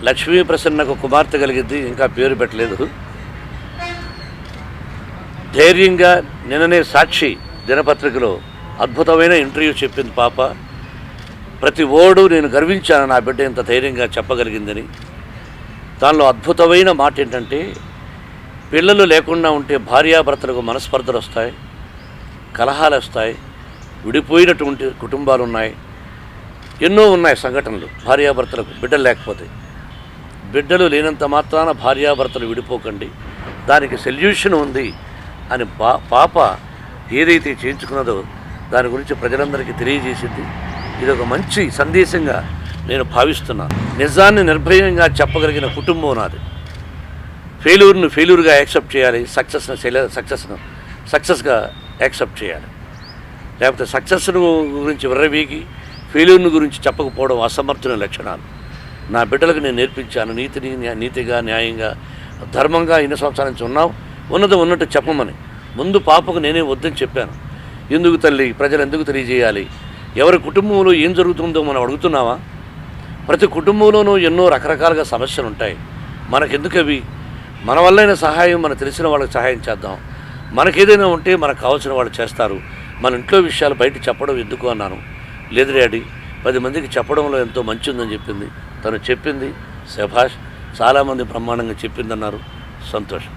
లక్ష్మీ ప్రసన్నకు కుమార్తె కలిగింది, ఇంకా పేరు పెట్టలేదు. ధైర్యంగా నిన్ననే సాక్షి దినపత్రికలో అద్భుతమైన ఇంటర్వ్యూ చెప్పింది పాప. ప్రతి ఓడు నేను గర్వించాను నా బిడ్డ ఇంత ధైర్యంగా చెప్పగలిగిందని. దానిలో అద్భుతమైన మాట ఏంటంటే, పిల్లలు లేకుండా ఉంటే భార్యాభర్తలకు మనస్పర్ధలు వస్తాయి, కలహాలు వస్తాయి, విడిపోయినటువంటి కుటుంబాలు ఉన్నాయి, ఎన్నో ఉన్నాయి సంఘటనలు. భార్యాభర్తలకు బిడ్డలు లేకపోతే, బిడ్డలు లేనంత మాత్రాన భార్యాభర్తలు విడిపోకండి, దానికి సొల్యూషన్ ఉంది అని పాప ఏదైతే చేయించుకున్నదో దాని గురించి ప్రజలందరికీ తెలియజేసింది. ఇది ఒక మంచి సందేశంగా నేను భావిస్తున్నాను. నిజాన్ని నిర్భయంగా చెప్పగలిగిన కుటుంబం నాది. ఫెయిల్యూర్ను ఫెయిల్యూర్గా యాక్సెప్ట్ చేయాలి, సక్సెస్గా యాక్సెప్ట్ చేయాలి. లేకపోతే సక్సెస్ను గురించి విర్రవీగి ఫెయిల్యూర్ను గురించి చెప్పకపోవడం అసమర్థుల లక్షణాలు. నా బిడ్డలకు నేను నేర్పించాను నీతిగా, న్యాయంగా, ధర్మంగా. ఇన్ని సంవత్సరాల నుంచి ఉన్నది ఉన్నట్టు చెప్పమని. ముందు పాపకు నేనే వద్దని చెప్పాను. ఎందుకు తల్లి, ప్రజలు ఎందుకు తెలియజేయాలి? ఎవరి కుటుంబంలో ఏం జరుగుతుందో మనం అడుగుతున్నావా? ప్రతి కుటుంబంలోనూ ఎన్నో రకరకాలుగా సమస్యలు ఉంటాయి. మనకెందుకు అవి? మన వల్లైన సహాయం మనకు తెలిసిన వాళ్ళకి సహాయం చేద్దాం. మనకేదైనా ఉంటే మనకు కావాల్సిన వాళ్ళు చేస్తారు. మన ఇంట్లో విషయాలు బయట చెప్పడం ఎందుకు అన్నాను. లేదు డాడీ, 10 మందికి చెప్పడంలో ఎంతో మంచి ఉందని చెప్పింది. తను చెప్పింది శభాష్, చాలామంది బ్రహ్మాండంగా చెప్పిందన్నారు. సంతోషం.